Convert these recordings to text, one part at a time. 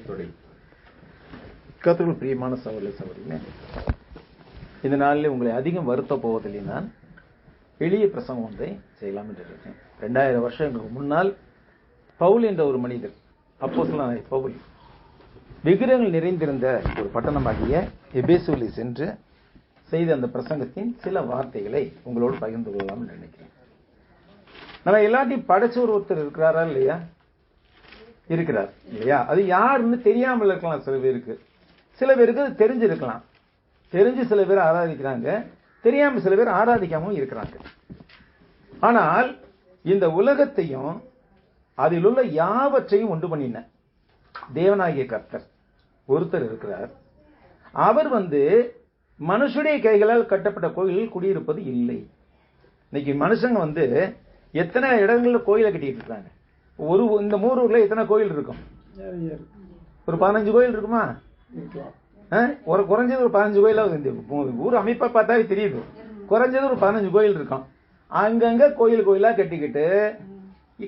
தொடங்கி. கர்த்தருக்குள் பிரியமான சகோதரர்களே, இந்த நாளில் உங்களை அதிகம் வருத்த போவதில்லை. நான் எளிய பிரசங்கம் ஒன்றை செய்யலாம் என்று இருக்கேன். 2000 வருஷங்களுக்கு முன்னால் பவுல் என்ற ஒரு மனிதர், அப்போஸ்தலனாகிய பவுல், விக்கிரகங்கள் நிறைந்திருந்த ஒரு பட்டணமாகிய எபேசுவிலே சென்று செய்த அந்த பிரசங்கத்தின் சில வார்த்தைகளை உங்களோடு பகிர்ந்து கொள்ளலாம் என்று நினைக்கிறேன். நம்ம எல்லாத்தையும் படைச்ச ஒருத்தர் இருக்கிறாரா இல்லையா? இருக்கிறார் இல்லையா? அது யாருன்னு தெரியாமல் இருக்கலாம் சில பேருக்கு. சில பேருக்கு அது தெரிஞ்சிருக்கலாம். தெரிஞ்சு சில பேர் ஆராதிக்கிறாங்க, தெரியாம சில பேர் ஆராதிக்காம இருக்கிறாங்க. ஆனால் இந்த உலகத்தையும் அதில் உள்ள யாவற்றையும் உண்டு பண்ணின தேவனாகிய கர்த்தர் ஒருத்தர் இருக்கிறார். அவர் மனுஷுடைய கைகளால் கட்டப்பட்ட கோயிலில் குடியிருப்பது இல்லை. இன்னைக்கு மனுஷங்க எத்தனை இடங்கள்ல கோயிலை கட்டிட்டு இருக்காங்க. இந்த மூரூர்ல எத்தனை கோயில் இருக்கும்? ஒரு 15 கோயில் இருக்குமா? குறைஞ்சது ஒரு 15 கோயிலாவது. ஊர் அமைப்பை பார்த்தாவே தெரியுது. குறைஞ்சது ஒரு 15 கோயில் இருக்கும். அங்கங்க கோயிலா கட்டிக்கிட்டு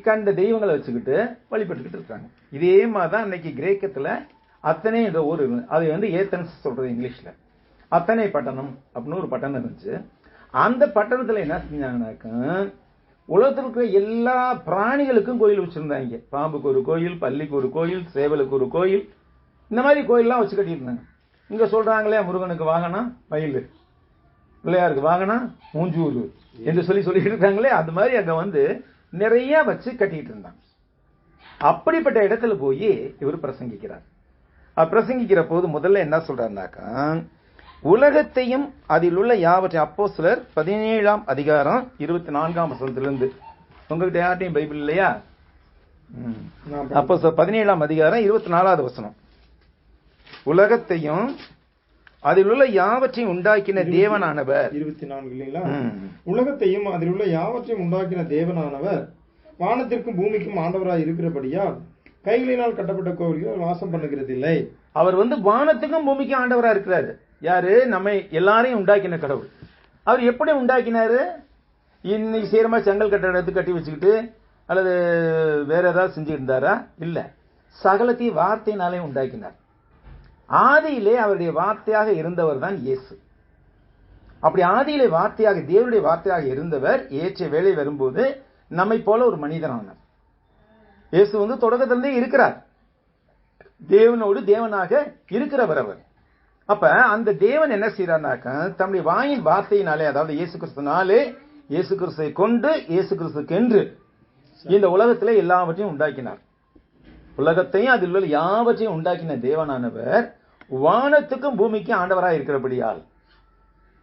கண்ட தெய்வங்களை வச்சுக்கிட்டு வழிபட்டுக்கிட்டு இருக்காங்க. இதே மாதிரிதான் இன்னைக்கு கிரேக்கத்துல அத்தனை என்ற ஊர், அது ஏத்தன்ஸ் சொல்றது இங்கிலீஷ்ல. அத்தனை பட்டணம் அப்படின்னு ஒரு பட்டணம் இருந்துச்சு. அந்த பட்டணத்துல என்ன செஞ்சாங்கன்னாக்க, உலகத்தில் இருக்கிற எல்லா பிராணிகளுக்கும் கோயில் வச்சிருந்தாங்க. பாம்புக்கு ஒரு கோயில், பல்லிக்கு ஒரு கோயில், சேவலுக்கு ஒரு கோயில், இந்த மாதிரி கோயில்லாம் வச்சு கட்டிட்டு இருந்தாங்க. இங்க சொல்றாங்களே, முருகனுக்கு வாகனம் மயில், பிள்ளையாருக்கு வாகனம் மூஞ்சூர் என்று சொல்லிட்டு இருக்காங்களே, அது மாதிரி அங்க நிறைய வச்சு கட்டிட்டு இருந்தாங்க. அப்படிப்பட்ட இடத்துல போய் இவர் பிரசங்கிக்கிறார். பிரசங்கிக்கிற போது முதல்ல என்ன சொல்றாருனாக்கா, உலகத்தையும் அதில் உள்ள யாவற்றையும், அப்போஸ்தலர் 17ஆம் அதிகாரம் 24ஆம் வசனத்திலிருந்து. உங்ககிட்ட யார்ட்டையும் பைபிள் இல்லையா? அப்போஸ்தலர் 17ஆம் அதிகாரம் 24வது வசனம். உலகத்தையும் அதில் உள்ள யாவற்றையும் உண்டாக்கின தேவனானவர். 24 இல்லைங்களா? உலகத்தையும் அதில் உள்ள யாவற்றையும் உண்டாக்கின தேவனானவர் வானத்திற்கும் பூமிக்கும் ஆண்டவராய் இருக்கிறபடியால் கைகளினால் கட்டப்பட்ட கோவில்கள் வாசம் பண்ணுகிறது இல்லை. அவர் வானத்துக்கும் பூமிக்கும் ஆண்டவரா இருக்கிறாரு. யாரு? நம்ம எல்லாரையும் உண்டாக்கின கடவுள். அவர் எப்படி உண்டாக்கினாரு? இன்னைக்கு சீரமா செங்கல் கட்டடத்தை கட்டி வச்சுக்கிட்டு அல்லது வேற ஏதாவது செஞ்சுட்டு இருந்தாரா? இல்ல, சகலத்தையும் வார்த்தையினாலே உண்டாக்கினார். ஆதியிலே அவருடைய வார்த்தையாக இருந்தவர் தான் இயேசு. அப்படி ஆதியிலே வார்த்தையாக, தேவனுடைய வார்த்தையாக இருந்தவர் ஏற்ற வேலை வரும்போது நம்மை போல ஒரு மனிதனானார். இயேசு தொடக்கத்திலிருந்தே இருக்கிறார். தேவனோடு தேவனாக இருக்கிறவர் அவர். அப்ப அந்த தேவன் என்ன செய்யறாருனாக்க, தம்முடைய வாயின் வார்த்தையினாலே, அதாவது இயேசு கிறிஸ்துனாலே, இயேசு கிறிஸ்துவை கொண்டு இயேசு கிறிஸ்துக்கென்று இந்த உலகத்திலே எல்லாவற்றையும் உண்டாக்கினார். உலகத்தையும் அதில் உள்ள யாவற்றையும் உண்டாக்கின தேவனானவர் வானத்துக்கும் பூமிக்கும் ஆண்டவராக இருக்கிறபடியால்,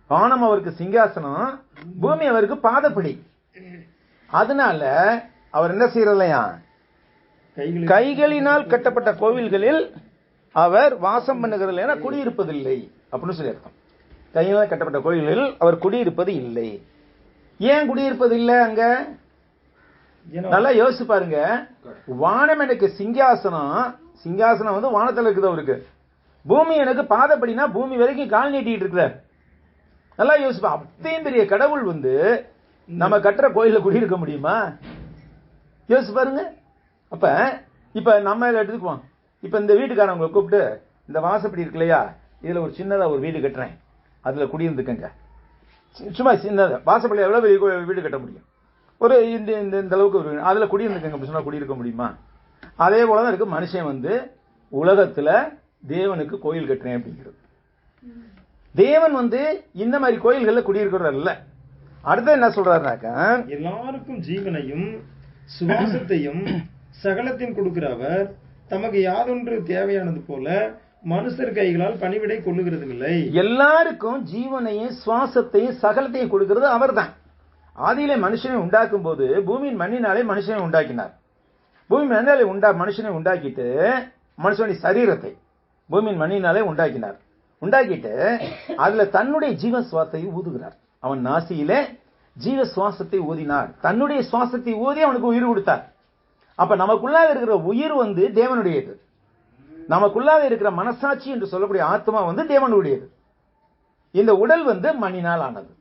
வானம் அவருக்கு சிங்காசனம், பூமி அவருக்கு பாதப்படி. அதனால அவர் என்ன செய்யறலையா, கைகளினால் கட்டப்பட்ட கோவில்களில் அவர் வாசம் பண்ணுகிறதில்லை, குடியிருப்பதில்லை அப்படின்னு சொல்லி அர்த்தம். கையினால் கட்டப்பட்ட கோயில்களில் அவர் குடியிருப்பது இல்லை. ஏன் குடியிருப்பது இல்லை? அங்க நல்லா யோசிச்சு பாருங்க. வானம் எனக்கு சிங்காசனம், சிங்காசனம் வானத்தில் இருக்குது அவருக்கு. பூமி எனக்கு பாதப்படினா பூமி வரைக்கும் கால் நீட்டிட்டு இருக்கிறார். நல்லா யோசிப்பா. அத்தையும் பெரிய கடவுள் நம்ம கட்டுற கோயில குடியிருக்க முடியுமா? யோசிச்சு பாருங்க. அப்ப இப்ப நம்ம எடுத்துக்குவோம். இப்ப இந்த வீட்டுக்காரங்களை கூப்பிட்டு, இந்த வாசப்படி இருக்கு இல்லையா, இதுல ஒரு சின்னதா ஒரு வீடு கட்டுறேன், அதுல குடியிருந்துக்கங்க. சும்மா சின்னதா வாசப்படி எவ்வளவு பெரிய வீடு கட்ட முடியும்? ஒரு இந்த அளவுக்கு ஒரு அதுல குடியிருந்துக்கங்க அப்படி சொன்னா குடியிருக்க முடியுமா? அதே போலதான் இருக்கு மனுஷன் உலகத்துல தேவனுக்கு கோயில் கட்டுறேன் அப்படிங்கிறது. தேவன் இந்த மாதிரி கோயில்கள்ல குடியிருக்கிறார் இல்ல. அடுத்து என்ன சொல்றாருனாக்க, எல்லாருக்கும் ஜீவனையும் சுவாசத்தையும் சகலத்தையும் கொடுக்கிறவர் தமக்கு யாதொன்று தேவையானது போல மனுஷர் கைகளால் பணிவிடை கொள்ளுகிறது இல்லை. எல்லாருக்கும் ஜீவனையும் சுவாசத்தையும் சகலத்தையும் கொடுக்கிறது அவர் தான். ஆதியிலே மனுஷனை உண்டாக்கும் போது பூமியின் மண்ணினாலே மனுஷனை உண்டாக்கினார். பூமி மண்ணினாலே மனுஷனை உண்டாக்கிட்டு, மனுஷனுடைய சரீரத்தை பூமியின் மண்ணினாலே உண்டாக்கினார். உண்டாக்கிட்டு அதுல தன்னுடைய ஜீவ சுவாசத்தை ஊதுகிறார். அவன் நாசியிலே ஜீவ சுவாசத்தை ஊதினார். தன்னுடைய சுவாசத்தை ஊதி அவனுக்கு உயிர் கொடுத்தார். அப்ப நமக்குள்ளாக இருக்கிற உயிர் தேவனுடையது. நமக்குள்ளாக இருக்கிற மனசாட்சி என்று சொல்லக்கூடிய ஆத்மா தேவனுடையது. இந்த உடல் மண்ணினால் ஆனது.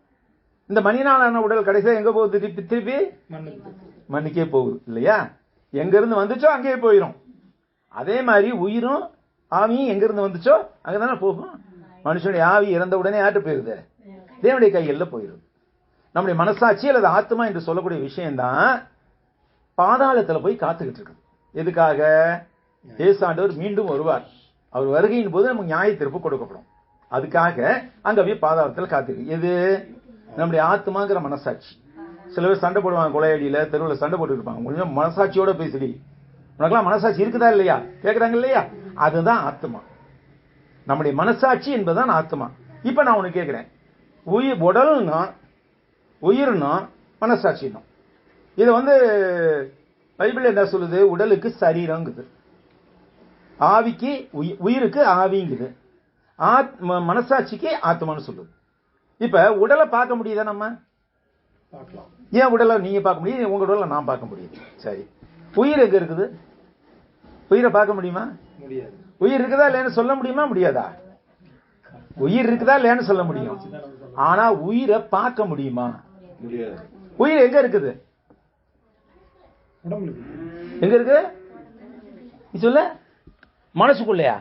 இந்த மண்ணினால் ஆன உடல் கடைசியா எங்க போகுது? திருப்பி மண்ணுக்கே போகுது இல்லையா? எங்க இருந்து வந்துச்சோ அங்கேயே போயிடும். அதே மாதிரி உயிரும் ஆவியும் எங்க இருந்து வந்துச்சோ அங்கதானே போகும். மனுஷனுடைய ஆவி இறந்த உடனே யார்கிட்ட போயிருது? தேவனுடைய கைகள்ல போயிருது. நம்முடைய மனசாட்சி அல்லது ஆத்மா என்று சொல்லக்கூடிய விஷயம்தான் பாதாளத்துல போய் காத்துக்கிட்டு இருக்கு. எதுக்காக? இயேசுவாண்டவர் மீண்டும் வருவார். அவர் வருகையின் போது நமக்கு நியாய தீர்ப்பு கொடுக்கப்படும். அதுக்காக அங்க போய் பாதாளத்துல காத்துருக்கு. எது? நம்முடைய ஆத்மாங்கிற மனசாட்சி. சில பேர் சண்டை போடுவாங்க, கொலையடியில தெருவில் சண்டை போட்டு இருப்பாங்க. கொஞ்சம் மனசாட்சியோட போய் சொல்லி, உனக்கெல்லாம் மனசாட்சி இருக்குதா இல்லையா கேக்குறாங்க இல்லையா? அதுதான் ஆத்மா. நம்முடைய மனசாட்சி என்பதுதான் ஆத்மா. இப்ப நான் உனக்கு கேட்கிறேன், உயிர் உடல்னா உயிர்னா மனசாட்சினா, இது பைபிள் என்ன சொல்லுது? உடலுக்கு சரீரங்குது, ஆவிக்கு உயிருக்கு ஆவிங்குது, மனசாட்சிக்கு ஆத்மான்னு சொல்லுது. இப்ப உடலை பார்க்க முடியுதா? நம்ம பார்க்கலாம். ஏன் உடலை நீங்க பார்க்க முடியுது, உங்க உடலை நான் பார்க்க முடியுது. சரி, உயிர் எங்க இருக்குது? உயிரை பார்க்க முடியுமா? முடியாது. உயிர் இருக்குதா இல்லைன்னு சொல்ல முடியுமா? முடியாதா? உயிர் இருக்குதா இல்லைன்னு சொல்ல முடியும். ஆனா உயிரை பார்க்க முடியுமா? முடியாது. உயிர் எங்க இருக்குது? எங்க இருக்கு? நீ சொல்ல. மனசுக்குள்ளையா?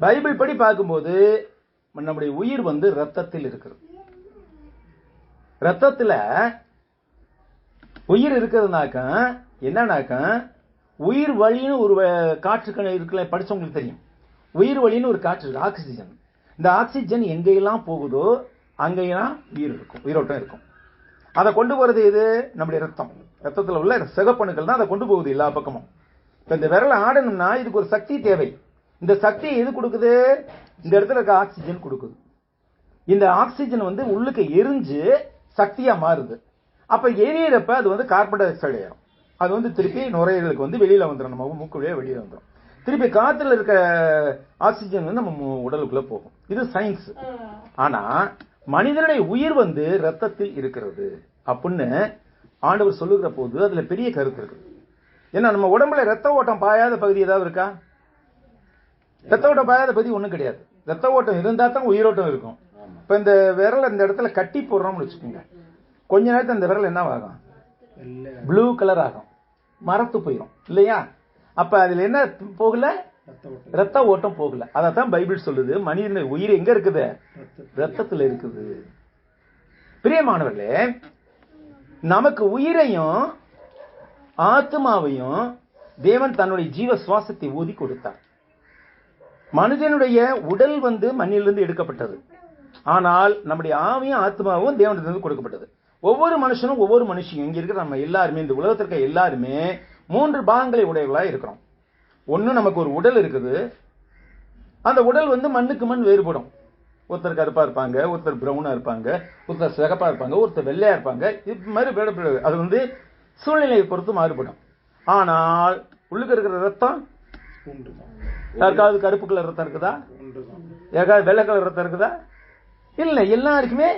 பைபிள் படி பார்க்கும்போது நம்முடைய உயிர் ரத்தத்தில் இருக்கிறது. ரத்தத்துல உயிர் இருக்கிறதுனாக்க என்னன்னாக்க, உயிர் வழின்னு ஒரு காற்று இருக்குல்ல, படிச்சவங்களுக்கு தெரியும். உயிர் வழின்னு ஒரு காற்று இருக்கு, ஆக்சிஜன். இந்த ஆக்சிஜன் எங்கெல்லாம் போகுதோ அங்கெல்லாம் உயிர் இருக்கும், உயிரோட்டம் இருக்கும். அதை கொண்டு போறது எது? நம்முடைய ரத்தம். ரத்தத்தில் உள்ள சிகப்பணுக்கள் தான் அதை கொண்டு போகுது எல்லா பக்கமும். இப்ப இந்த விரலை ஆடணும்னா இதுக்கு ஒரு சக்தி தேவை. இந்த சக்தியை எது கொடுக்குது? இந்த இடத்துல இருக்க ஆக்சிஜன் கொடுக்குது. இந்த ஆக்சிஜன் உள்ளுக்கு எரிஞ்சு சக்தியா மாறுது. அப்ப எரியறப்ப அது கார்பன் டை ஆக்சைடு ஆயிரும். அது திருப்பி நுரையீரலுக்கு வெளியில வந்துடும், நம்ம மூக்கு வழியா வெளியில வந்துடும். திருப்பி காத்துல இருக்க ஆக்சிஜன் நம்ம உடலுக்குள்ள போகும். இது சயின்ஸ். ஆனா மனிதனுடைய உயிர் ரத்தத்தில் இருக்கிறது அப்படின்னு ஆண்டவர் சொல்லுகிற போது அதுல பெரிய கருத்து இருக்கு. ஏன்னா நம்ம உடம்புல ரத்த ஓட்டம் பாயாத பகுதி ஏதாவது இருக்கா? ரத்த ஓட்டம் பாயாத பகுதி ஒண்ணும் கிடையாது. ரத்த ஓட்டம் இருந்தா தான் உயிரோட்டம் இருக்கும். இப்ப இந்த விரல் இந்த இடத்துல கட்டி போடுறோம்னு வச்சுக்கோங்க, கொஞ்ச நேரத்துல இந்த விரல் என்ன ஆகும்? ப்ளூ கலர் ஆகும், மரத்து போயிடும் இல்லையா? அப்ப அதுல என்ன போகல? ரத்த ஓட்டம் போகல. அதத்தான் பைபிள் சொல்லுது, மனிதனுடைய உயிர் எங்க இருக்குது? ரத்தத்தில் இருக்குது. பிரியமானவர்களே, நமக்கு உயிரையும் ஆத்மாவையும் தேவன் தன்னுடைய ஜீவ சுவாசத்தை ஊதி கொடுத்தார். மனிதனுடைய உடல் மண்ணிலிருந்து எடுக்கப்பட்டது. ஆனால் நம்முடைய ஆவியும் ஆத்மாவும் தேவனிடத்திலிருந்து கொடுக்கப்பட்டது. ஒவ்வொரு மனுஷனும் ஒவ்வொரு மனுஷியும் இங்க இருக்கிற நம்ம எல்லாருமே, இந்த உலகத்திற்கு எல்லாருமே 3 பாகங்களை உடையவர்களா இருக்கிறோம். ஒண்ணு, நமக்கு ஒரு உடல் இருக்குது. அந்த உடல் மண்ணுக்கு மண் வேறுபடும். ஒருத்தர் கருப்பா இருப்பாங்க, ஒருத்தர் பிரவுனா இருப்பாங்க, ஒருத்தர் சிகப்பா இருப்பாங்க, ஒருத்தர் வெள்ளையா இருப்பாங்க. இது மாதிரி அது சூழ்நிலையை பொறுத்து மாறுபடும். ஆனால் உள்ளுக்கு இருக்கிற ரத்தம் யாருக்காவது கருப்பு கலர் ரத்தம் இருக்குதா? யாருக்காவது வெள்ளை கலர் ரத்தம் இருக்குதா? இல்ல. எல்லாருக்குமே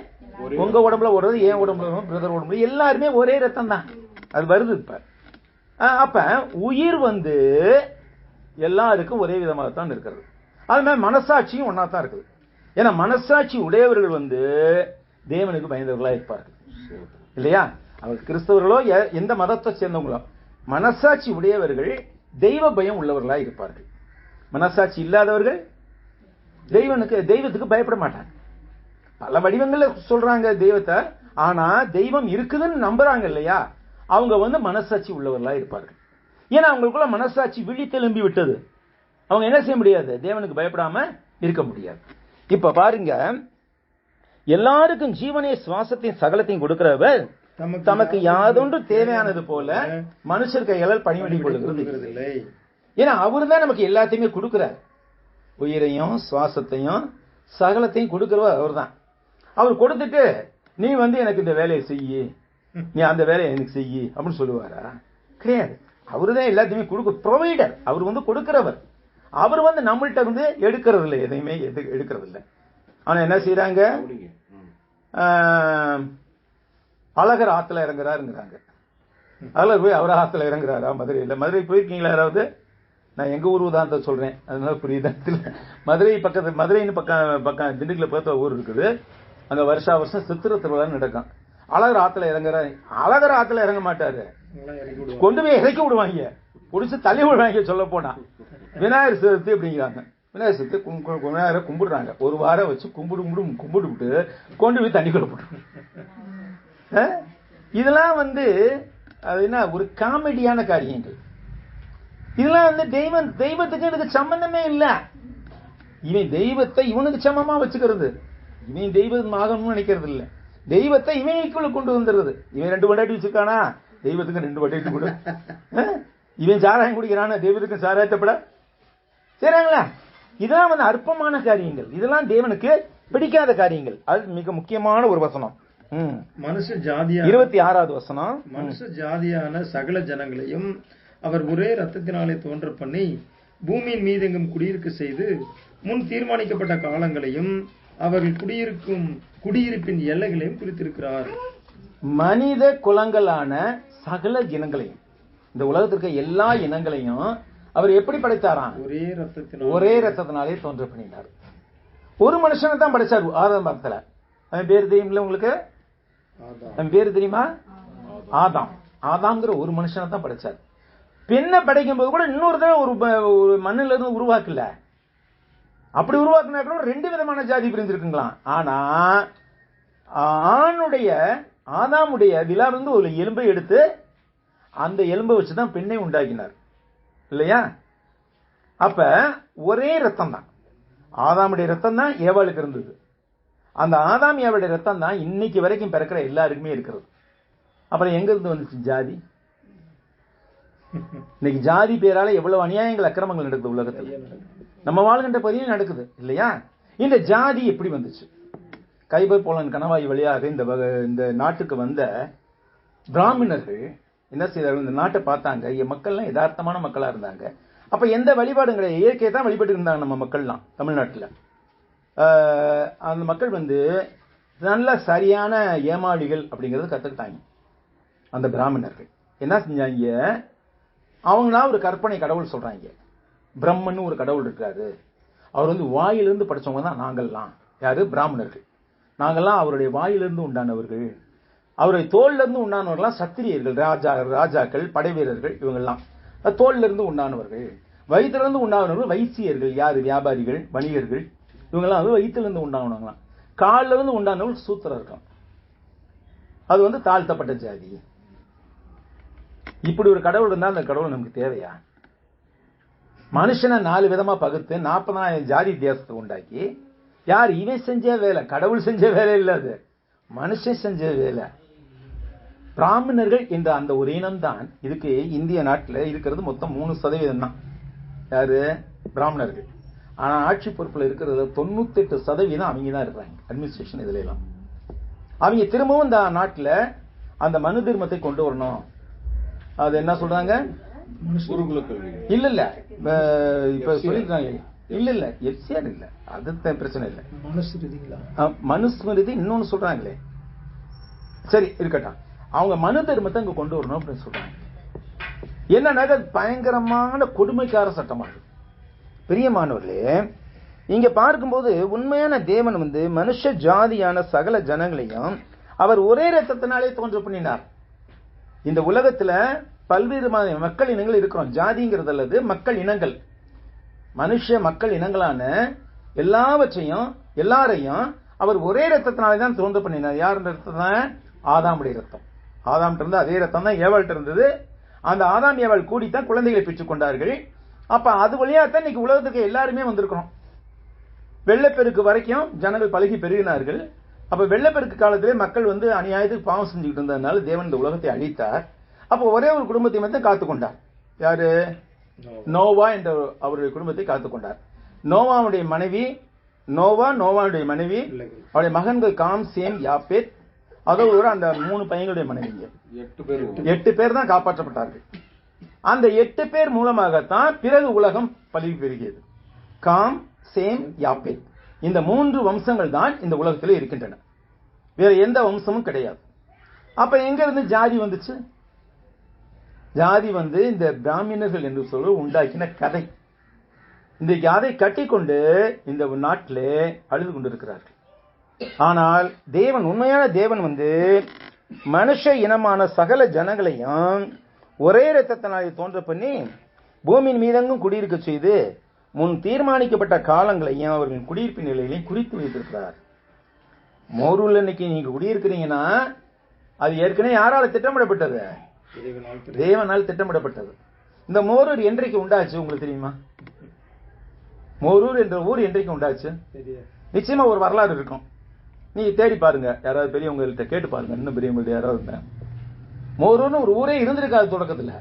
உங்க உடம்புல ஓடுறது, என் உடம்புல, பிரதர் உடம்புல எல்லாருமே ஒரே ரத்தம் தான். அது வருது இப்ப. அப்ப உயிர் எல்லாருக்கும் ஒரே விதமாக தான் இருக்கிறது. அது மாதிரி மனசாட்சியும் ஒன்னா தான் இருக்குது. ஏன்னா மனசாட்சி உடையவர்கள் தேவனுக்கு பயந்தவர்களா இருப்பார்கள் இல்லையா? அவர் கிறிஸ்தவர்களோ எந்த மதத்தை சேர்ந்தவங்களோ, மனசாட்சி உடையவர்கள் தெய்வ பயம் உள்ளவர்களா இருப்பார்கள். மனசாட்சி இல்லாதவர்கள் தெய்வத்துக்கு பயப்பட மாட்டாங்க. பல வடிவங்கள்ல சொல்றாங்க தெய்வத்தை, ஆனா தெய்வம் இருக்குதுன்னு நம்புறாங்க இல்லையா? அவங்க மனசாட்சி உள்ளவர்களா இருப்பார்கள். ஏன்னா அவங்களுக்குள்ள மனசாட்சி விழித்தெலும்பி விட்டது. அவங்க என்ன செய்ய முடியாது? தேவனுக்கு பயப்படாம இருக்க முடியாது. இப்ப பாருங்க, எல்லாருக்கும் ஜீவனே சுவாசத்தையும் சகலத்தையும் கொடுக்கிறவர் தமக்கு யாதொன்று தேவையானது போல மனுஷர் கைகளால் பணிபடி கொள்கிறது இல்லை. ஏன்னா அவரு தான் நமக்கு எல்லாத்தையுமே கொடுக்கிறார். உயிரையும் சுவாசத்தையும் சகலத்தையும் கொடுக்கிறவர் அவர் தான். அவர் கொடுத்துட்டு நீ எனக்கு இந்த வேலையை செய்யி, நீ அந்த வேலையை எனக்கு செய்யி அப்படின்னு சொல்லுவாரா? கிடையாது. அவருதான் எல்லாத்தையுமே ப்ரொவைடர். அவர் கொடுக்கிறவர். அவர் நம்மள்கிட்ட எடுக்கிறது இல்லை, எதையுமே எடுக்கிறது இல்லை. ஆனா என்ன செய்யறாங்க? அழகர் ஆத்துல இறங்குறாருங்கிறாங்க. அழகர் போய் அவர் ஆத்துல இறங்குறாரா? மதுரையில். மதுரை போயிருக்கீங்களா யாராவது? நான் எங்க ஊர் உதாரணத்தை சொல்றேன், அதனால புரியுதா? மதுரை பக்கத்து, மதுரைன்னு பக்கம் திண்டுக்கல்ல பார்த்த ஊர் இருக்குது. அங்க வருஷா வருஷம் சித்திரை திருவிழா நடக்கும். அழகர் ஆத்துல இறங்குறாரு. அழகர் ஆத்துல இறங்க மாட்டாரு, கொண்டு போய் இறக்கி விடுவாங்க, புடிச்சு தள்ளி விடுவாங்க. சொல்ல போனா விநாயகர் சதுர்த்தி அப்படிங்கிறாங்க. விநாயகர் சதுர்த்தி விநாயகரை கும்பிடுறாங்க. ஒரு வாரம் வச்சு கும்பிட்டு கொண்டு போய் தண்ணிக்குள்ள போட்டு. இதெல்லாம் அது என்ன ஒரு காமெடியான காரியங்கள். இதெல்லாம் தெய்வத்துக்கு எனக்கு சம்பந்தமே இல்ல. இவன் தெய்வத்தை இவனுக்கு சமமா வச்சுக்கிறது, இவன் தெய்வம் ஆகணும்னு நினைக்கிறது இல்ல. தெய்வத்தை இவனுக்குள்ள கொண்டு வந்துடுறது. இவன் 2 வண்டாட்டி வச்சிருக்கானா, தெய்வத்துக்கு 2 வண்டாட்டி கூட. இவன் சாராயம் குடிக்கிறான, தெய்வத்துக்கு சாராயத்தைப்பட சரிங்களா? இதெல்லாம் அற்பமான காரியங்கள். இதெல்லாம் தேவனுக்கு பிடிக்காத காரியங்கள். அது மிக முக்கியமான ஒரு வசனம். மனுஷ ஜாதியான 26வது வசனம். மனுஷ ஜாதியான சகல ஜனங்களையும் அவர் ஒரே ரத்தத்தினாலே தோன்ற பண்ணி பூமியின் மீது எங்கும் குடியிருக்க செய்து முன் தீர்மானிக்கப்பட்ட காலங்களையும் அவர்கள் குடியிருப்பின் எல்லைகளையும் குறித்திருக்கிறார். மனித குலங்களான சகல இனங்களையும், இந்த உலகத்திற்கு எல்லா இனங்களையும் அவர் எப்படி படைத்தாராம்? ஒரே ரத்தத்தினாலே தோன்ற பண்ணினார். ஒரு மனுஷனை தான் படைச்சார் ஆதாம் மரத்துல. அவன் பேர் தெரியுமில்ல உங்களுக்கு? அவன் பேர் தெரியுமா? ஆதாம். ஆதாம்ங்கிற ஒரு மனுஷனை தான் படைச்சார். பெண்ணை படைக்கும் போது கூட இன்னொரு தடவை ஒரு மண்ணில இருந்து உருவாக்கல. அப்படி உருவாக்குனா கூட 2 விதமான ஜாதி பிரிஞ்சிருக்குங்களாம். ஆனா ஆதாமுடைய விலாவிலிருந்து ஒரு எலும்பை எடுத்து அந்த எலும்பை வச்சுதான் பெண்ணை உண்டாக்கினார் இல்லையா? அப்ப ஒரே ரத்தம் தான். ஆதாமுடைய ரத்தம் தான் ஏவாளுக்கு இருந்தது. அந்த ஆதாம் ஏவாளுடைய ரத்தம் தான் இன்னைக்கு வரைக்கும் பிறக்கிற எல்லாருக்குமே இருக்கிறது. அப்புறம் எங்க இருந்து வந்துச்சு ஜாதி? இன்னைக்கு ஜாதி பேரால எவ்வளவு அநியாயங்கள் அக்கிரமங்கள் நடக்குது உலகத்தில். நம்ம வாழ்கின்ற பகுதியில் நடக்குது இல்லையா? இந்த ஜாதி எப்படி வந்துச்சு? கைபர் போலன் கணவாய் வழியாக இந்த நாட்டுக்கு வந்த பிராமணர்கள் என்ன செய்தார்கள்? இந்த நாட்டை பார்த்தாங்க. மக்கள்லாம் யதார்த்தமான மக்களா இருந்தாங்க. அப்ப எந்த வழிபாடும் கிடையாது, இயற்கையை தான் வழிபட்டு இருந்தாங்க நம்ம மக்கள்லாம் தமிழ்நாட்டில். அந்த மக்கள் நல்ல சரியான ஏமாளிகள் அப்படிங்கறது கத்துக்கிட்டாங்க. அந்த பிராமணர்கள் என்ன செஞ்சாங்க? அவங்களா ஒரு கற்பனை கடவுள் சொல்றாங்க. பிரம்மன் ஒரு கடவுள் இருக்காரு, அவர் வாயிலிருந்து படிச்சவங்க தான் நாங்கள்லாம். யாரு? பிராமணர்கள். நாங்கள்லாம் அவருடைய வாயிலிருந்து உண்டானவர்கள். அவருடைய தோல்ல இருந்து உண்டானவர்கள்லாம் சத்திரியர்கள், ராஜாக்கள், படை வீரர்கள். இவங்கெல்லாம் தோல்ல இருந்து உண்டானவர்கள். வயிற்றிலிருந்து உண்டானவர்கள் வைசியர்கள். யாரு? வியாபாரிகள், வணிகர்கள். இவங்கெல்லாம் வயிற்றிலிருந்து உண்டானவங்களாம். காலில இருந்து உண்டானவர்கள் சூத்திரர்கள். அது தாழ்த்தப்பட்ட ஜாதி. இப்படி ஒரு கடவுள் இருந்தா அந்த கடவுள் நமக்கு தேவையா? மனுஷனை 4 விதமா பகுத்து 40,000 ஜாதி தேசத்தை உண்டாக்கி, யார்? இவன் செஞ்ச வேலை, கடவுள் செஞ்ச வேலை இல்ல, அது மனுஷன் செஞ்ச வேலை. பிராமணர்கள் என்ற அந்த ஒரு இனம் தான். இதுக்கு இந்திய நாட்டில் இருக்கிறது மொத்தம் 3% தான். யாரு? பிராமணர்கள். ஆனா ஆட்சி பொறுப்புல இருக்கிறது 98% அவங்க தான் இருக்கிறாங்க. அட்மினிஸ்ட்ரேஷன் இதுல எல்லாம் அவங்க திரும்பவும் இந்த நாட்டில் அந்த மனு தர்மத்தை கொண்டு வரணும். அது என்ன சொல்றாங்க? இல்ல இப்ப சொல்லிருக்காங்க. இல்ல எஃப்சிஆர் இல்ல, அது பிரச்சனை இல்ல. மனுஸ்மிருதி இன்னொன்னு சொல்றாங்களே. சரி இருக்கட்டும். அவங்க மனு தர்மத்தை அங்க கொண்டு வரணும் அப்படின்னு சொல்றாங்க. என்னன்னா பயங்கரமான கொடுமைக்கார சட்டமா இருக்கு. பிரியமானவர்களே, இங்க பார்க்கும்போது உண்மையான தேவன் மனுஷ ஜாதியான சகல ஜனங்களையும் அவர் ஒரே ரத்தத்தினாலே தோன்ற பண்ணினார். இந்த உலகத்துல பல்வேறு மக்கள் இனங்கள் இருக்கிறோம். ஜாதிங்கிறது அல்லது மக்கள் இனங்கள், மனுஷ மக்கள் இனங்களான எல்லாரையும் அவர் ஒரே ரத்தத்தினாலே தான் தோன்ற பண்ணினார். யார் ரத்தம்? ஆதாமுடைய ரத்தம். ஆதாம் இருந்து அதே ரத்தம் தான் ஏவாள்கிட்ட இருந்தது. அந்த ஆதாம் ஏவாள் கூடித்தான் குழந்தைகளை பெற்றுக் கொண்டார்கள். அப்ப அது வழியாத்தான் இன்னைக்கு உலகத்துக்கு எல்லாருமே வந்திருக்கிறோம். வெள்ளப்பெருக்கு வரைக்கும் ஜனங்கள் பழகி பெருகினார்கள். அப்ப வெள்ளப்பெருக்கு காலத்திலே மக்கள் அநியாயத்துக்கு பாவம் செஞ்சுக்கிட்டு இருந்ததுனால தேவன் இந்த உலகத்தை அழித்தார். அப்போ ஒரே ஒரு குடும்பத்தை மட்டும் காத்துக்கொண்டார். யாரு? நோவா என்ற அவருடைய குடும்பத்தை காத்துக்கொண்டார். நோவாவுடைய மனைவி அவருடைய மகன்கள் காம், சேம், யாப்பேத். அதோடு அந்த 3 பையங்களுடைய மனைவிங்க 8 பேர் தான் காப்பாற்றப்பட்டார்கள். அந்த 8 பேர் மூலமாகத்தான் பிறகு உலகம் பழிவு பெருகியது. Com, same, யாப்பேத். இந்த 3 வம்சங்கள் தான் இந்த உலகத்தில் இருக்கின்றன. வேற எந்த வம்சமும் கிடையாது. அப்ப எங்க இருந்து ஜாதி வந்துச்சு? ஜாதி இந்த பிராமணர்கள் என்று சொல்ல உண்டாக்கின கதை. இன்றைக்கு அதை கட்டிக்கொண்டு இந்த நாட்டிலே அழுது கொண்டிருக்கிறார்கள். ஆனால் தேவன், உண்மையான தேவன் மனுஷ இனமான சகல ஜனங்களையும் ஒரே இரத்தத்தினாலே தோன்ற பண்ணி பூமியின் மீதெங்கும் குடியிருக்க செய்து முன் தீர்மானிக்கப்பட்ட காலங்களையும் அவர்களின் குடியிருப்பு நிலைகளையும் குறித்து வைத்திருக்கிறார். மோரூர்ல இன்னைக்கு நீங்க குடியிருக்கிறீங்கன்னா அது ஏற்கனவே யாரால திட்டமிடப்பட்டது? தேவனால் திட்டமிடப்பட்டது. இந்த மோரூர் என்றைக்கு உண்டாச்சு உங்களுக்கு தெரியுமா? மோரூர் என்ற ஊர் என்றைக்கு உண்டாச்சு? நிச்சயமா ஒரு வரலாறு இருக்கும். நீங்க தேடி பாருங்க, யாராவது பெரியவங்கள்ட்ட கேட்டு பாருங்க, இன்னும் பெரியவங்கள்ட்ட யாராவது. மோரூர்னு ஒரு ஊரே இருந்திருக்காது தொடக்கத்துல.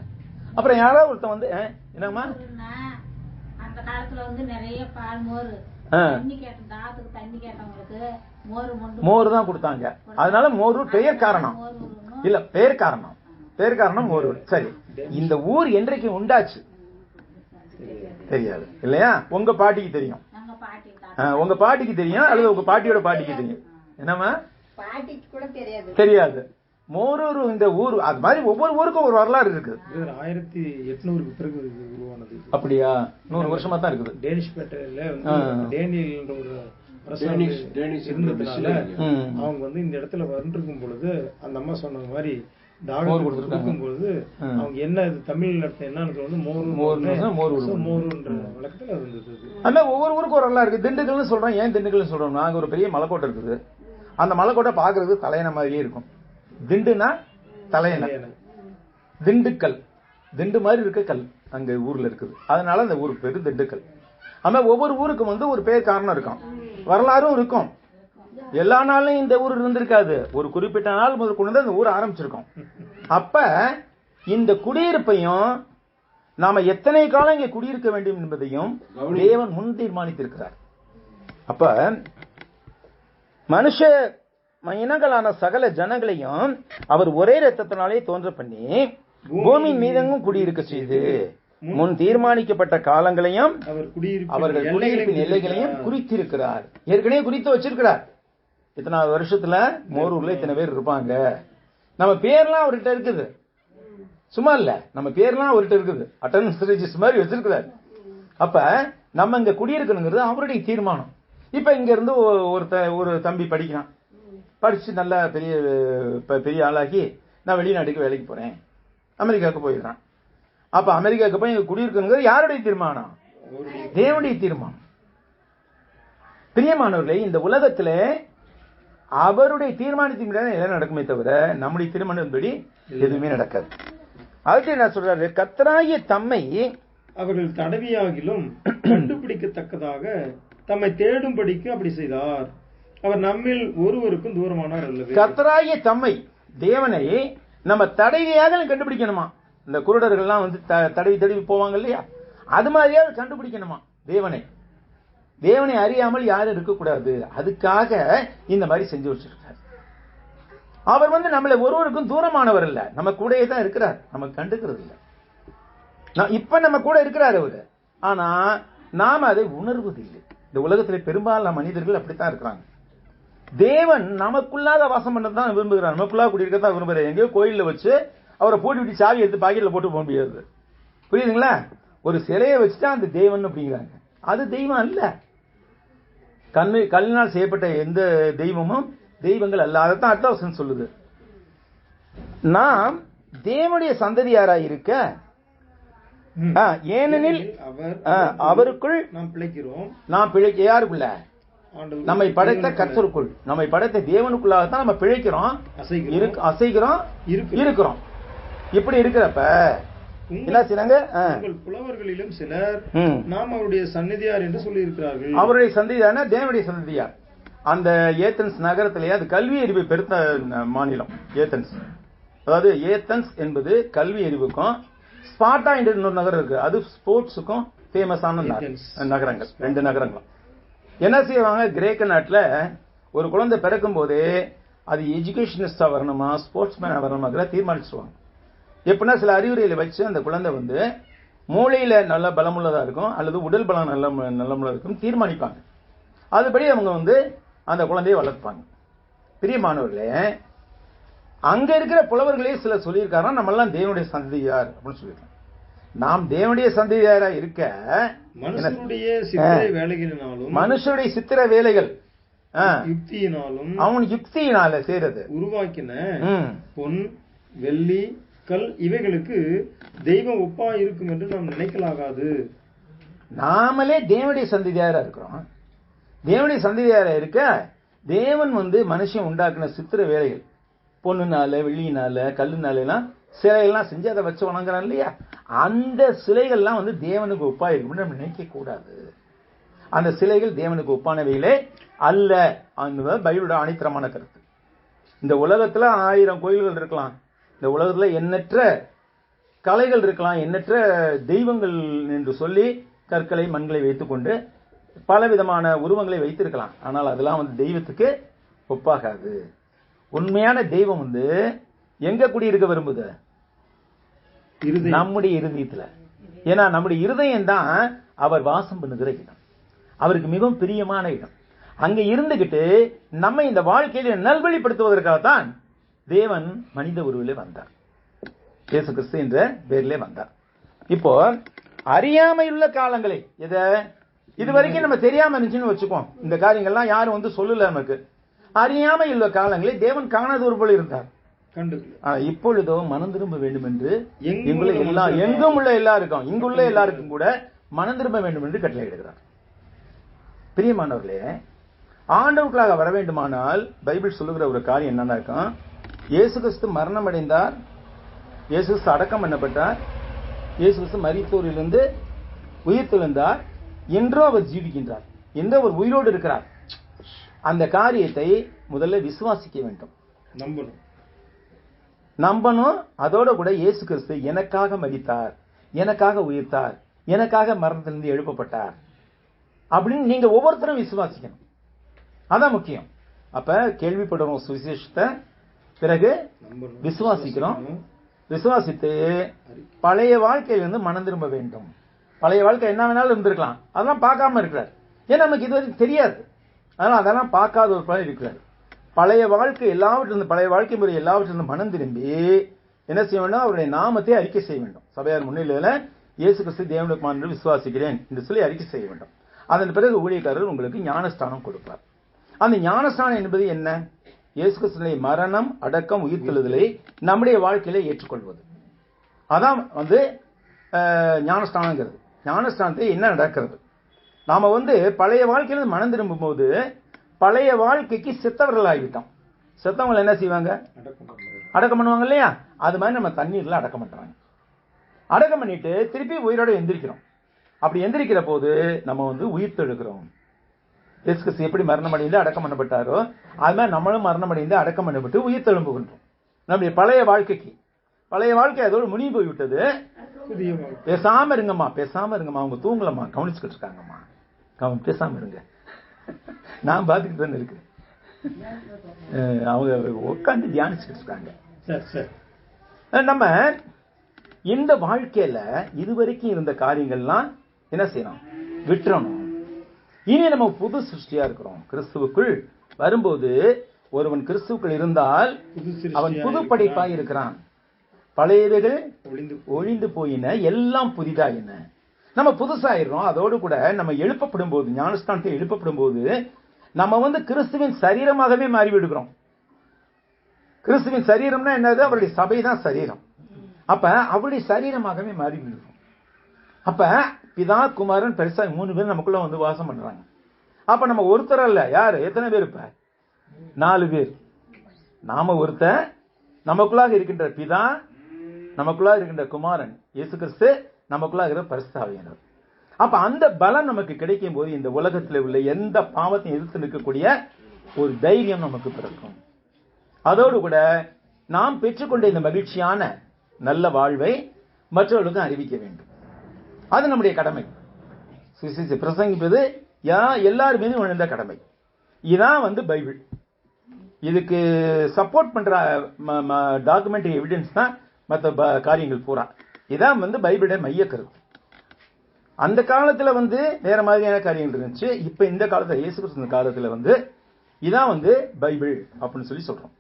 அப்புறம் யாராவது ஒருத்தன் வந்து என்னம்மா அந்த காலத்துல வந்து நிறைய பால் மோர் தண்ணி கேட்டவங்களுக்கு மோர் தான் கொடுத்தாங்க. அதனால மோரூர் பெயர் காரணம் இல்ல, பெயர் காரணம் மோரூர். சரி, இந்த ஊர் என்றைக்கு உண்டாச்சு தெரியாது இல்லையா? உங்க பாட்டிக்கு தெரியும், உங்க பாட்டிக்கு தெரியும், அல்லது உங்க பாட்டியோட பாட்டிக்கு தெரியும். என்னமா தெரியாது. மோரூர் இந்த ஊர் அது மாதிரி ஒவ்வொரு ஊருக்கும் ஒரு வரலாறு இருக்கு. 1800 பிறகு உருவானது. அப்படியா? 100 வருஷமா தான் இருக்குது. டேனிஷ் பேட்டையில டேனியல் என்ற ஒரு இருந்ததுனால அவங்க வந்து இந்த இடத்துல வந்துருக்கும் பொழுது அந்த அம்மா சொன்ன மாதிரி தாகம் கொடுக்கும் பொழுது அவங்க என்ன தமிழ் அர்த்தம் என்னன்னு மோருன்ற வழக்கத்துல இருந்தது. அந்த ஒவ்வொரு ஊருக்கும் ஒரு வரலாறு இருக்கு. திண்டுக்கல்னு சொல்றோம். ஏன் திண்டுக்கல்னு சொல்றோம்? நாங்க ஒரு பெரிய மலைக்கோட்டை இருக்குது. அந்த மலைக்கோட்டை பாக்குறது தலையணை மாதிரியே இருக்கும். திண்டுனா தலையணை, திண்டுக்கல் திண்டு மாதிரி இருக்க கல் அங்க ஊர்ல இருக்குது. அதனால அந்த ஊருக்கு பேரு திண்டுக்கல். ஆனா ஒவ்வொரு ஊருக்கும் வந்து ஒரு பேர் காரணம் இருக்கும், வரலாறும் இருக்கும். எல்லா நாளும் இந்த ஊர் இருந்திருக்காது. ஒரு குறிப்பிட்ட நாள் முதல் கொண்டு அந்த ஊர் ஆரம்பிச்சிருக்கோம். அப்ப இந்த குடியிருப்பையும் நாம எத்தனை காலம் இங்கே குடியிருக்க வேண்டும் என்பதையும் தேவன் முன் தீர்மானித்திருக்கிறார். அப்ப மனுஷ இனங்களான சகல ஜனங்களையும் அவர் ஒரே இரத்தத்தினாலே தோன்ற பண்ணி பூமியின் மீதெங்கும் குடியிருக்க செய்து முன் தீர்மானிக்கப்பட்ட காலங்களையும் அவர்கள் குடியிருப்பின் எல்லைகளையும் குறித்திருக்கிறார். ஏற்கனவே குறித்து வச்சிருக்கிறார். இத்தனை வருஷத்துல மோரூர்ல இத்தனை பேர் இருப்பாங்க. நம்ம பேர்லாம் அவர்கிட்ட இருக்குது, சும்மா இல்ல, நம்ம பேர்லாம் அவர்கிட்ட இருக்குது. அட்டெண்டன்ஸ் ரெஜிஸ்டர் மாதிரி வச்சிருக்கிறார். அப்ப நம்ம இங்க குடியிருக்கணுங்கிறது அவருடைய தீர்மானம். இப்ப இங்க இருந்து ஒரு தம்பி படிக்கிறான், படிச்சு நல்லா பெரிய ஆளாகி நான் வெளிநாட்டுக்கு வேலைக்கு போறேன், அமெரிக்காவுக்கு போயிடுறான். அப்ப அமெரிக்காவுக்கு போய் இங்க குடியிருக்கணுங்கிறது யாருடைய தீர்மானம்? தேவனுடைய தீர்மானம். பிரியமானவர்களே, இந்த உலகத்துல அவருடைய தீர்மானத்தின் எல்லாம் நடக்குமே தவிர நம்முடைய தீர்மானத்தின்படி எதுவுமே நடக்காது. அதுக்கு என்ன சொல்றாரு? கர்த்தராகிய தம்மை அவர்கள் தடவியாகிலும் கண்டுபிடிக்கத்தக்கதாக தம்மை தேடும்படிக்கு அப்படி செய்தார். அவர் நம்மில் ஒருவருக்கும் தூரமானார் அல்லது. கர்த்தராகிய தம்மை, தேவனை நம்ம தடவியாக கண்டுபிடிக்கணுமா? இந்த குருடர்கள்லாம் வந்து தடவி போவாங்க இல்லையா, அது மாதிரியாவது கண்டுபிடிக்கணுமா தேவனை அறியாமல் யாரும் இருக்கக்கூடாது. அதுக்காக இந்த மாதிரி செஞ்சு வச்சிருக்காரு. அவர் வந்து நம்மள ஒருவருக்கும் தூரமானவர் இல்ல, நம்ம கூடயே தான் இருக்கிறார், நம்ம கண்டுக்கிறது இல்ல. இப்ப நம்ம கூட இருக்கிறார் அவரு, ஆனா நாம அதை உணர்வதில்லை. இந்த உலகத்தில் பெரும்பாலான மனிதர்கள் அப்படித்தான் இருக்கிறாங்க. தேவன் நமக்குள்ளாக வாசம் பண்ணதான் விரும்புகிறார், நமக்குள்ளாக குடியிருக்கதான் விரும்புகிறார். எங்கேயோ கோயில்ல வச்சு அவரை போட்டு விட்டு சாவி எடுத்து பாக்கெட்ல போட்டு போக முடியாது. புரியுதுங்களா? ஒரு சிலையை வச்சுட்டா அந்த தேவன் அப்படிங்கிறாங்க. அது தெய்வம் அல்ல. கல்லினால் செய்யப்பட்ட எந்த தெய்வமும் தெய்வங்கள் அல்ல. அதைத்தான் அர்த்தவசனம் சொல்லுது. நாம் தேவனுடைய சந்ததியாராய் இருக்க, ஏனெனில் அவருக்குள் நாம் பிழைக்கிறோம். யாருக்குள்ள? நம்மை படைத்த கர்த்தருக்குள், நம்மை படைத்த தேவனுக்குள்ளாகத்தான் நம்ம பிழைக்கிறோம், அசைகிறோம், இருக்கிறோம். இப்படி இருக்கிறப்ப என்ன செய்றாங்க? புலவர்களிலும் சிலர் நாம் அவருடைய சன்னதியார் என்று சொல்லி இருக்கிறார்கள். அவருடைய சந்ததியார் தேவனுடைய சந்ததியார். அந்த ஏத்தன்ஸ் நகரத்திலேயே அது கல்வி அறிவை பெருத்த மாநிலம் ஏத்தன்ஸ். அதாவது ஏத்தன்ஸ் என்பது கல்வி அறிவுக்கும், ஸ்பார்ட்டா என்ற இன்னொரு நகரம் இருக்கு, அது ஸ்போர்ட்ஸுக்கும் ஃபேமஸான நகரங்கள், 2 நகரங்களும். என்ன செய்வாங்க? கிரேக்க நாட்டுல ஒரு குழந்தை பிறக்கும் போதே அது எஜுகேஷனிஸ்டா வரணுமா, ஸ்போர்ட்ஸ் மேனா வரணுமா தீர்மானிச்சுவாங்க. எப்படின்னா சில அறிவுரையில வச்சு அந்த குழந்தை வந்து மூளையில நல்ல பலமுள்ளதா இருக்கும் அல்லது உடல் பலம் நல்ல இருக்கும் தீர்மானிப்பாங்க. அதுபடி அவங்க வந்து அந்த குழந்தையை வளர்ப்பாங்க. பிரியமானவர்களே, அங்க இருக்கிற புலவர்களே சில சொல்லியிருக்காங்க, நம்ம எல்லாம் தேவனுடைய சந்ததியார் அப்படின்னு சொல்லியிருக்காங்க. நாம் தேவனுடைய சந்ததியாரா இருக்க, மனுஷனுடைய சித்திர வேலைகளினாலும், மனுஷனுடைய சித்திர வேலைகள் யுக்தியினாலும் அவன் யுக்தியினால செய்யறது உருவாக்கின பொன் வெள்ளி கல் இவைகளுக்கு தெய்வம் ஒப்பா இருக்கும் என்று நாம் நினைக்கலாகாது. நாமளே தேவனுடைய சந்ததியாரா இருக்கிறோம். தேவனுடைய சந்ததியாரா இருக்க தேவன் மனுஷன் உண்டாக்குன சித்திர வேலைகள், பொண்ணுனால வெள்ளியினால கல்லுனால எல்லாம் சிலைகள்லாம் செஞ்சு அதை வச்சு வணங்குறான் இல்லையா, அந்த சிலைகள்லாம் தேவனுக்கு ஒப்பா இருக்கும்னு நம்ம நினைக்க கூடாது. அந்த சிலைகள் தேவனுக்கு ஒப்பானவைகளே அல்ல. அந்த பைபிளோட அனைத்தரமான கருத்து. இந்த உலகத்துல 1000 கோயில்கள் இருக்கலாம், இந்த உலகத்துல எண்ணற்ற கலைகள் இருக்கலாம், எண்ணற்ற தெய்வங்கள் என்று சொல்லி கற்களை மண்களை வைத்துக்கொண்டு பல விதமான உருவங்களை வைத்திருக்கலாம். ஆனால் அதெல்லாம் தெய்வத்துக்கு ஒப்பாகாது. உண்மையான தெய்வம் எங்க குடியிருக்க விரும்புது? நம்முடைய இருதயத்துல. ஏன்னா நம்முடைய இருதயம் தான் அவர் வாசம் பண்ணுகிற இடம், அவருக்கு மிகவும் பிரியமான இடம். அங்க இருந்துகிட்டு நம்ம இந்த வாழ்க்கையில நல்வழிப்படுத்துவதற்காகத்தான் தேவன் மனித உருவிலே வந்தார், இயேசு கிறிஸ்து என்ற பேரிலே வந்தார். இப்போ அறியாமையுள்ள காலங்களை இதுவரைக்கும் நம்ம தெரியாம இருந்துச்சுன்னு வச்சுக்கோம், இந்த காரியங்கள்லாம் யாரும் சொல்லல நமக்கு. அறியாமையுள்ள காலங்களை தேவன் காணாதவர் போல இருந்தார். இப்பொழுதோ மனம் திரும்ப வேண்டும் என்று எங்கும் உள்ள எல்லாருக்கும், இங்குள்ள எல்லாருக்கும் கூட மனம் திரும்ப வேண்டும் என்று கட்டளையிடுகிறார். பிரியமானவர்களே, ஆண்டவர்களாக வர வேண்டுமானால் பைபிள் சொல்லுகிற ஒரு காரியம் என்னன்னா இருக்கும், இயேசு கிறிஸ்து மரணம் அடைந்தார், இயேசு கிறிஸ்து அடக்கம் பண்ணப்பட்டார், இயேசு கிறிஸ்து மரித்தோரிலிருந்து உயிர் தெழுந்தார், என்றோ அவர் ஜீவிக்கின்றார், என்று அவர் உயிரோடு இருக்கிறார். அந்த காரியத்தை முதல்ல விசுவாசிக்க வேண்டும், நம்பணும். அதோட கூட இயேசு கிறிஸ்து எனக்காக மரித்தார், எனக்காக உயிர்த்தார், எனக்காக மரணத்திலிருந்து எழுப்பப்பட்டார் அப்படின்னு நீங்க ஒவ்வொருத்தரும் விசுவாசிக்கணும். அதான் முக்கியம். அப்ப கேள்விப்படுறோம் சுவிசேஷத்தை, பிறகு விசுவாசிக்கிறோம், விசுவாசித்து பழைய வாழ்க்கையிலிருந்து மனம் திரும்ப வேண்டும். பழைய வாழ்க்கை என்ன வேணாலும் இருந்திருக்கலாம், அதெல்லாம் பார்க்காம இருக்கிறார். ஏன்னா நமக்கு இதுவரை தெரியாது, அதனால அதெல்லாம் பார்க்காத ஒரு பலன் இருக்கிறார். பழைய வாழ்க்கை எல்லாவற்றிலிருந்து, பழைய வாழ்க்கை முறை எல்லாவற்றிலிருந்து மனம் திரும்பி என்ன செய்ய வேண்டும்? அவருடைய நாமத்தை அறிக்கை செய்ய வேண்டும். சபையார் முன்னிலையில இயேசு கிறிஸ்து தேவனுடைய குமாரன் என்று விசுவாசிக்கிறேன் என்று சொல்லி அறிக்கை செய்ய வேண்டும். அதன் பிறகு ஊழியக்காரர் உங்களுக்கு ஞானஸ்தானம் கொடுப்பார். அந்த ஞானஸ்தானம் என்பது என்ன? இயேசு கிறிஸ்துவின் மரணம், அடக்கம், உயிர்த்தெழுதலை நம்முடைய வாழ்க்கையில ஏற்றுக்கொள்வது. அதான் ஞானஸ்தானங்கிறது. ஞானஸ்தானத்தை என்ன நடக்கிறது? நாம பழைய வாழ்க்கையில மனம் திரும்பும் போது பழைய வாழ்க்கைக்கு செத்தவர்கள் ஆகிவிட்டோம். செத்தவங்களை என்ன செய்வாங்க? அடக்கம் பண்ணுவாங்க இல்லையா? அது மாதிரி நம்ம தண்ணீர்ல அடக்கம் பண்றாங்க. அடக்கம் பண்ணிட்டு திருப்பி உயிரோட எந்திரிக்கிறோம். அப்படி எந்திரிக்கிற போது நம்ம உயிர்த்தெழுகிறோம். இயேசு கிறிஸ்து எப்படி மரணம் அடைந்து அடக்கம் பண்ணப்பட்டாரோ அது மாதிரி நம்மளும் மரணம் அடைந்து அடக்கம் பண்ணப்பட்டு உயிர்த்தெழும்புகின்றோம். நம்முடைய பழைய வாழ்க்கைக்கு, பழைய வாழ்க்கை அதோடு முடிவு போய்விட்டது. பேசாம இருங்கம்மா, பேசாம இருங்கம்மா, அவங்க தூங்கலம்மா, கவனிச்சுக்கிட்டு இருக்காங்கம்மா, பேசாம இருங்க, நான் பாத்துக்கிட்டு தானே இருக்கு, அவங்க உட்காந்து தியானிச்சுட்டு இருக்காங்க. நம்ம இந்த வாழ்க்கையில இதுவரைக்கும் இருந்த காரியங்கள்லாம் என்ன செய்யணும்? விட்டுறணும். இனி நம்ம புது சிருஷ்டியா இருக்கிறோம். கிறிஸ்துவுக்குள் வரும்போது ஒருவன் கிறிஸ்துவுக்குள் இருந்தால் அவன் புது படைப்பாய் இருக்கிறான். பழையவைகள் ஒழிந்து போயின, எல்லாம் புதிதாயின. நம்ம புதுசாயிரும். அதோடு கூட நம்ம எழுப்பப்படும் போது, ஞானஸ்தானத்தை எழுப்பப்படும் போது நம்ம கிறிஸ்துவின் சரீரமாகவே மாறிவிடுகிறோம். கிறிஸ்துவின் சரீரம்னா என்னது? அவருடைய சபை தான் சரீரம். அப்ப அவருடைய சரீரமாகவே மாறிவிடுகிறோம். அப்ப பிதா, குமாரன், பெருசா 3 பேர் நமக்குள்ள வாசம் பண்றாங்க. அப்ப நம்ம ஒருத்தர் அல்ல. யாரு? எத்தனை பேர்? இப்ப 4 பேர். நாம ஒருத்தர், நமக்குள்ளாக இருக்கின்ற பிதா, நமக்குள்ளாக இருக்கின்ற குமாரன் இயேசு கிறிஸ்து, நமக்குள்ளாக இருக்கிற பரிசுத்த ஆவியானவர். அப்ப அந்த பலம் நமக்கு கிடைக்கும் போது இந்த உலகத்தில் உள்ள எந்த பாவத்தையும் எதிர்த்து நிற்கக்கூடிய ஒரு தைரியம் நமக்கு பிறக்கும். அதோடு கூட நாம் பெற்றுக்கொண்ட இந்த மகிழ்ச்சியான நல்ல வாழ்வை மற்றவர்களுக்கு அறிவிக்க வேண்டும். அது நம்முடைய கடமை. பிரசங்கிப்பது எல்லார் மீதும் விழுந்த கடமை. இதான் பைபிள். இதுக்கு சப்போர்ட் பண்ற டாக்குமெண்டரி எவிடன்ஸ் தான் மற்ற காரியங்கள் பூரா. இதான் பைபிளுடைய மைய கருத்து. அந்த காலத்துல வேற மாதிரியான காரியங்கள் இருந்துச்சு. இப்ப இந்த காலத்துல இயேசு கிறிஸ்து காலத்துல இதான் பைபிள் அப்படின்னு சொல்லி சொல்றோம்.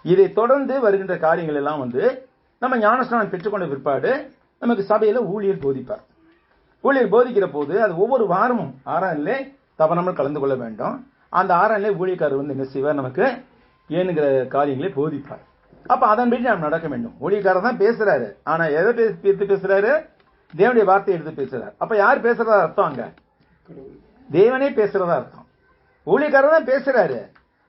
இதை தொடர்ந்து வருகின்ற காரியங்கள் எல்லாம் நம்ம ஞானஸ்நானம் பெற்றுக்கொண்ட பிற்பாடு நமக்கு சபையில ஊழியர் போதிப்பார். ஊழியர் போதிக்கிற போது அது ஒவ்வொரு வாரமும் ஆராதனையிலே தவறாமல் கலந்து கொள்ள வேண்டும். அந்த ஆராதனை ஊழியக்காரர் வந்து என்ன செய்வார், நமக்கு ஏனுங்கிற காரியங்களை போதிப்பார். அப்ப அதன்படி நாம் நடக்க வேண்டும். ஊழியக்காரர் தான் பேசுறாரு, ஆனா எதை எடுத்து பேசுறாரு? தேவனுடைய வார்த்தையை எடுத்து பேசுறாரு. அப்ப யார் பேசுறதா அர்த்தம்? அங்க தேவனே பேசுறதா அர்த்தம். ஊழியக்காரர் தான் பேசுறாரு,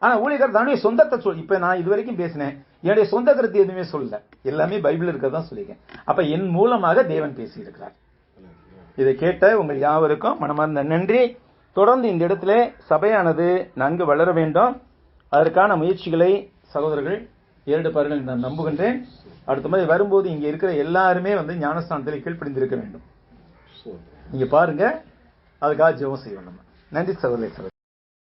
ஆனா ஊழியக்காரர் தன்னுடைய சொந்தத்தை இப்ப நான் இது வரைக்கும் பேசினேன், என்னுடைய சொந்த கருத்து எதுவுமே சொல்லல, எல்லாமே பைபிள் இருக்கிறதா சொல்லிருக்கேன். அப்ப என் மூலமாக தேவன் பேசி இருக்கிறார். இதை கேட்ட உங்கள் யாவருக்கும் மனமார்ந்த நன்றி. தொடர்ந்து இந்த இடத்துல சபையானது நன்கு வளர வேண்டும். அதற்கான முயற்சிகளை சகோதரர்கள் ஏறெடுப்பார்கள் நான் நம்புகின்றேன். அடுத்த மாதிரி வரும்போது இங்க இருக்கிற எல்லாருமே வந்து ஞானஸ்தானத்தில் கீழ்ப்படிந்திருக்க வேண்டும். நீங்க பாருங்க, அதுக்காக ஜெபம் செய்வோம் நம்ம. நன்றி சகோதரர்களே.